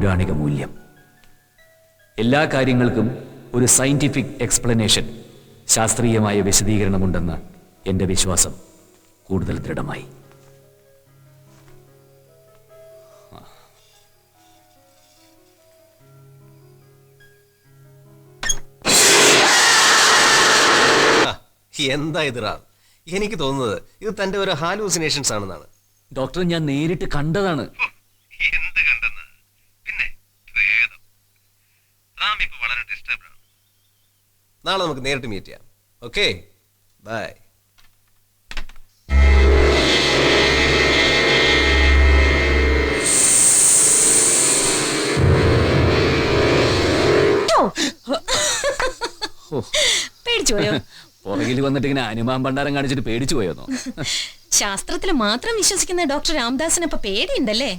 പൗരാണിക മൂല്യം. എല്ലാ കാര്യങ്ങൾക്കും ഒരു സയന്റിഫിക് എക്സ്പ്ലനേഷൻ, ശാസ്ത്രീയമായ വിശദീകരണമുണ്ടെന്ന എൻ്റെ വിശ്വാസം കൂടുതൽ ദൃഢമായി. എന്താ ഇത് റാം? എനിക്ക് തോന്നുന്നത് ഇത് തന്റെ ഒരു ഹാലൂസിനേഷൻസ് ആണെന്നാണ്. ഡോക്ടർ, ഞാൻ നേരിട്ട് കണ്ടതാണ്. എന്ത് കണ്ടെന്ന്? പിന്നെ റാം ഇപ്പൊ വളരെ ഡിസ്റ്റർബ്ഡ് ആണ്. നാളെ നമുക്ക് നേരിട്ട് മീറ്റ് ചെയ്യാം. Okay, bye. പുറകിൽ വന്നിട്ട് ഇങ്ങനെ അനുമാൻ ഭണ്ഡാരം കാണിച്ചിട്ട് പേടിച്ചു പോയോന്നോ? ശാസ്ത്രത്തിൽ മാത്രം വിശ്വസിക്കുന്ന ഡോക്ടർ രാംദാസിന് ഇപ്പൊ പേടിയുണ്ടല്ലേ?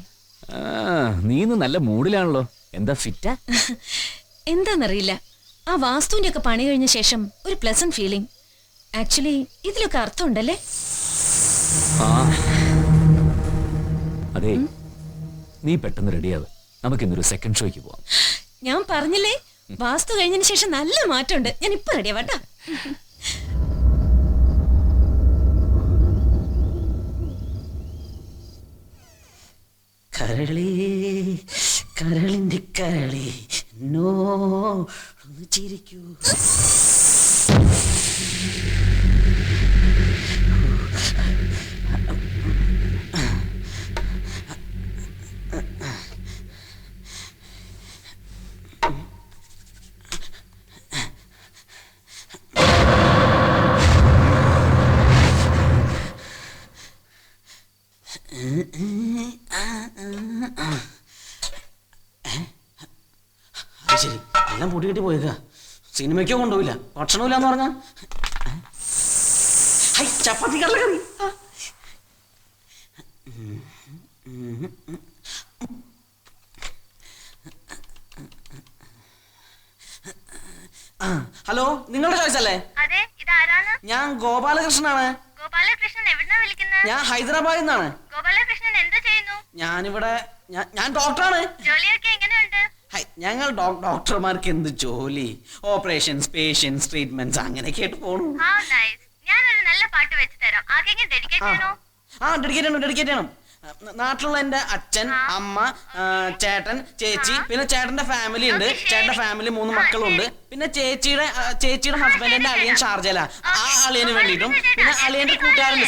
നീ നല്ല മൂഡിലാണല്ലോ. എന്താ ഫിറ്റാ? എന്താന്നറിയില്ല, ആ വാസ്തുവിന്റെ ഒക്കെ പണി കഴിഞ്ഞ ശേഷം ഒരു പ്ലസന്റ് ഫീലിംഗ്. ആക്ച്വലി ഇതിലൊക്കെ അർത്ഥമുണ്ടല്ലേ? അതെ, നീ പെട്ടെന്ന് റെഡിയാവ്. നമുക്കിന്നൊരു സെക്കൻഡ് ഷോയ്ക്ക് പോവാം. ഞാൻ പറഞ്ഞില്ലേ, വാസ്തു കഴിഞ്ഞതിന് ശേഷം നല്ല മാറ്റമുണ്ട്. ഞാൻ ഇപ്പൊ റെഡിയാവാട്ടാ. കരളി കരളിന്റെ കരളി നോ ചിരിക്കൂ. ശരി, എല്ലാം പൊടി കെട്ടി പോയേക്ക. സിനിമയ്ക്കോ കൊണ്ടുപോയില്ല, ഭക്ഷണമില്ലാന്ന് പറഞ്ഞ ചപ്പാത്തി കടലക്കറി. ഹലോ, നിങ്ങളുടെ ചോയ്സ് അല്ലേ? ഞാൻ ഗോപാലകൃഷ്ണനാണ്. ഞാൻ ഹൈദരാബാദിൽ നിന്നാണ്. ഞാനിവിടെ ഞാൻ ഡോക്ടറാണ്. ഞങ്ങൾ ഡോക്ടർമാർക്ക് എന്ത് ജോലി? ഓപ്പറേഷൻസ്, പേഷ്യൻസ്, ട്രീറ്റ്മെന്റ്സ് അങ്ങനെയൊക്കെ ആയിട്ട് പോണു. ഡെഡിക്കേറ്റ് ചെയ്യണം. നാട്ടിലുള്ള എൻ്റെ അച്ഛൻ, അമ്മ, ചേട്ടൻ, ചേച്ചി, പിന്നെ ചേട്ടന്റെ ഫാമിലി ഉണ്ട്. ചേട്ടന്റെ ഫാമിലി 3 മക്കളുണ്ട്. പിന്നെ ചേച്ചിയുടെ ഹസ്ബൻഡിന്റെ അളിയൻ ഷാർജല, ആ അളിയന് വേണ്ടിയിട്ടും. പിന്നെ അളിയന്റെ കൂട്ടുകാരുണ്ട്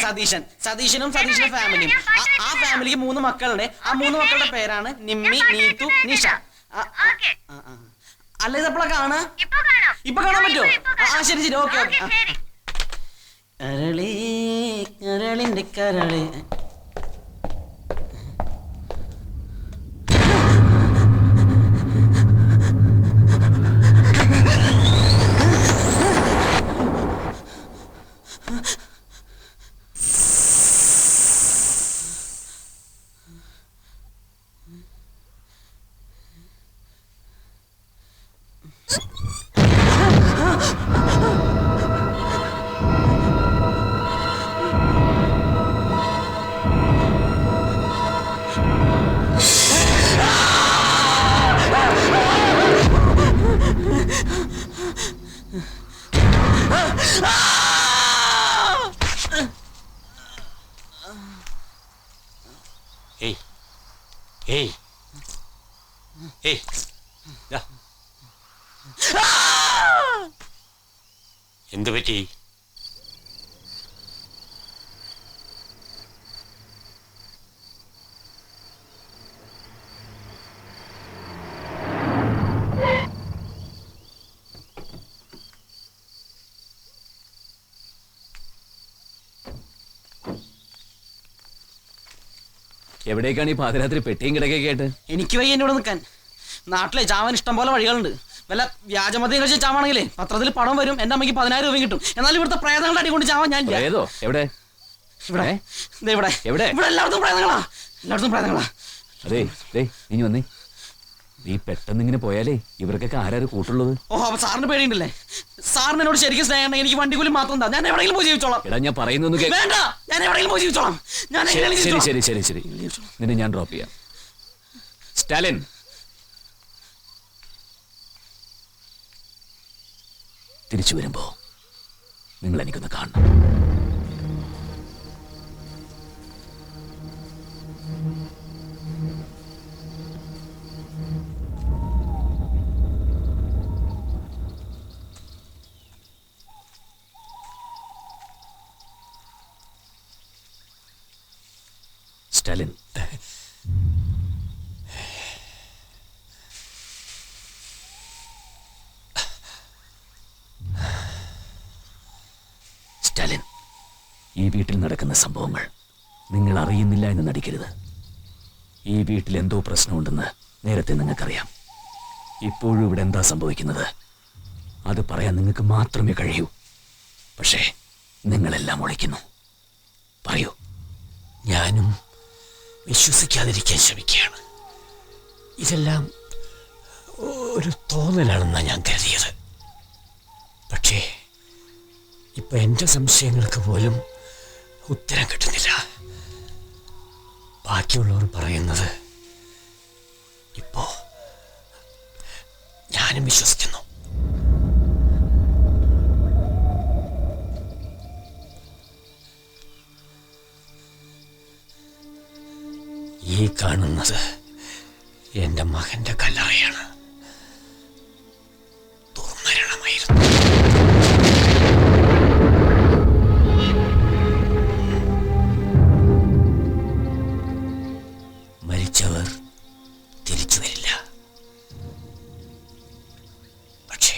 സതീശനും സതീശന്റെ ഫാമിലിയും. ആ ഫാമിലിക്ക് 3 മക്കളുണ്ട്. ആ 3 മക്കളുടെ പേരാണ് നിമ്മി, നീതു, നിഷ. അല്ല, ഇതെപ്പോഴാ കാണാ? ഇപ്പൊ കാണാൻ പറ്റുമോ? ശരി ശരി, ഓക്കെ ഓക്കെ. കരളി കരളിന്റെ കരളി. എന്തു പറ്റി? എവിടേക്കാണ് ഈ പാതിരാത്രി പെട്ടിയും കിടക്കൊക്കെ ആയിട്ട്? എനിക്ക് വയ്യ എന്നോട് നിൽക്കാൻ. നാട്ടിലെ ചാവാൻ ഇഷ്ടം പോലെ വഴികളുണ്ട്. വല്ല വ്യാജമദ്യം കഴിച്ച് ചാവാണെങ്കിലേ പത്രത്തിൽ പണം വരും, എന്റെ അമ്മയ്ക്ക് 10,000 രൂപ കിട്ടും. എന്നാലും ഇവിടുത്തെ പ്രേതങ്ങളുടെ അടി കൊണ്ട് ചാവാൻ ഞാൻ എവിടെ ഇവിടെ ഇവിടെ ഇവിടെ എല്ലായിടത്തും പ്രേതങ്ങളാ. അതെ, ഇനി വന്നേ. നീ പെട്ടെന്ന് ഇങ്ങനെ പോയാലേ ഇവർക്കൊക്കെ ആരാര് കൂട്ടുള്ളത്? അപ്പൊ സാറിന് പേടിയുണ്ടല്ലേ? സാറിന് എന്നോട് ശരിക്കും സ്നേഹം. എനിക്ക് വണ്ടി കൂലി മാത്രം ഞാൻ എവിടെയെങ്കിലും പോയി ജീവിച്ചോളാം. എടാ, ഞാൻ പറയുന്നൊന്ന് വേണ്ട, ഞാൻ എവിടെയെങ്കിലും പോയി ജീവിച്ചോളാം. ശരി നിന്നെ ഞാൻ ഡ്രോപ്പ് ചെയ്യാം. സ്റ്റാലിൻ, തിരിച്ചു വരുമ്പോ നിങ്ങൾ എനിക്കൊന്ന് കാണണം. സ്റ്റാലിൻ, സ്റ്റാലിൻ, ഈ വീട്ടിൽ നടക്കുന്ന സംഭവങ്ങൾ നിങ്ങൾ അറിയുന്നില്ല എന്ന് നടിക്കരുത്. ഈ വീട്ടിൽ എന്തോ പ്രശ്നമുണ്ടെന്ന് നേരത്തെ നിങ്ങൾക്കറിയാം. ഇപ്പോഴും ഇവിടെ എന്താ സംഭവിക്കുന്നത് അത് പറയാൻ നിങ്ങൾക്ക് മാത്രമേ കഴിയൂ. പക്ഷേ നിങ്ങളെല്ലാം ഒളിക്കുന്നു. പറയൂ. ഞാനും വിശ്വസിക്കാതിരിക്കാൻ ശ്രമിക്കുകയാണ്. ഇതെല്ലാം ഒരു തോന്നലാണെന്നാണ് ഞാൻ കരുതിയത്. പക്ഷേ ഇപ്പൊ എൻ്റെ സംശയങ്ങൾക്ക് പോലും ഉത്തരം കിട്ടുന്നില്ല. ബാക്കിയുള്ളവർ പറയുന്നത് ഇപ്പോ ഞാനും വിശ്വസിക്കുന്നു. ഈ കാണുന്നത് എൻ്റെ മകന്റെ കല്ലറയാണ്. ദുർമരണമായിരുന്നു. മരിച്ചവർ തിരിച്ചു വരില്ല. പക്ഷേ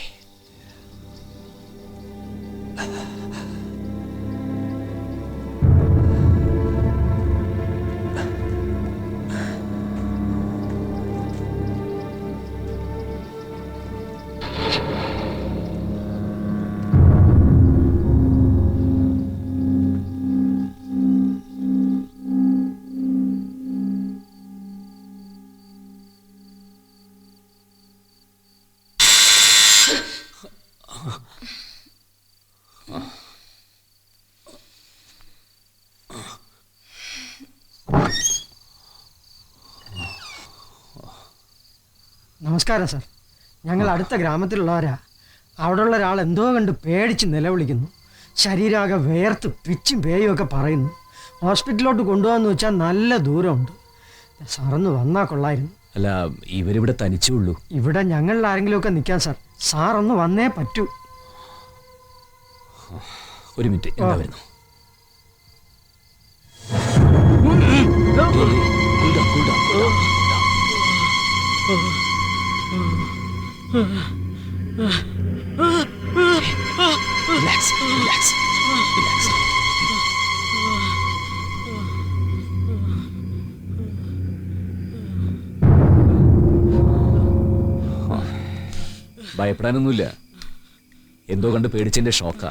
നമസ്കാരം സാർ. ഞങ്ങൾ അടുത്ത ഗ്രാമത്തിലുള്ളവരാ. അവിടെയുള്ള ഒരാൾ എന്തോ കണ്ട് പേടിച്ച് നിലവിളിക്കുന്നു. ശരീരമാകെ വേർത്ത് പിച്ചും പേയും ഒക്കെ പറയുന്നു. ഹോസ്പിറ്റലിലോട്ട് കൊണ്ടുപോകാന്ന് വെച്ചാൽ നല്ല ദൂരമുണ്ട്. സാറൊന്ന് വന്നാൽ കൊള്ളായിരുന്നു. അല്ല, ഇവരിവിടെ തനിച്ചേ ഉള്ളൂ. ഇവിടെ ഞങ്ങളിൽ ആരെങ്കിലുമൊക്കെ നിൽക്കാം സാർ. സാറൊന്ന് വന്നേ പറ്റൂ. ഒരു മിനിറ്റ്, എന്താ വരുന്നു? Relax, relax, relax. ഭയപ്പെടാനൊന്നുമില്ല. എന്തോ കണ്ട് പേടിച്ചതിന്റെ ഷോക്കാ.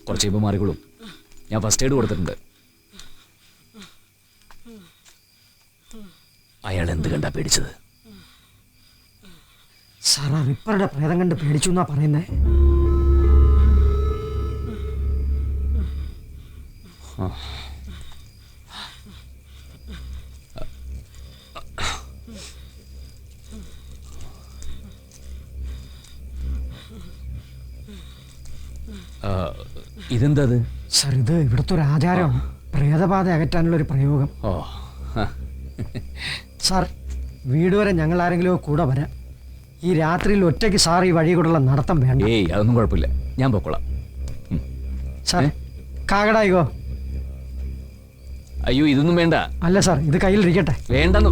കുറച്ച് കഴിയുമ്പോൾ മാറിക്കോളും. ഞാൻ ഫസ്റ്റ് എയ്ഡ് കൊടുത്തിട്ടുണ്ട്. അയാൾ എന്ത് കണ്ടാ പേടിച്ചത്? സാർ, ആ റിപ്പറുടെ പ്രേതം കണ്ട് പേടിച്ചു എന്നാ പറയുന്നേ. ഇതെന്താ? സാർ, ഇത് ഇവിടുത്തെ ഒരു ആചാരമാണ്. പ്രേതബാധ അകറ്റാനുള്ള ഒരു പ്രയോഗം. ഓ, സാർ, വീട് വരെ ഞങ്ങൾ ആരെങ്കിലും കൂടെ വരാം. ഈ രാത്രിയിൽ ഒറ്റയ്ക്ക് സാർ ഈ വഴി കൂടെയുള്ള നടത്തം വേണ്ട. ഏയ്, അതൊന്നും കുഴപ്പമില്ല, ഞാൻ പൊക്കോളാം. സാർ, കാകടായിക്കോ. അയ്യോ, ഇതൊന്നും വേണ്ട. അല്ല സാർ, ഇത് കയ്യിലിരിക്കട്ടെ. വേണ്ടെന്ന്.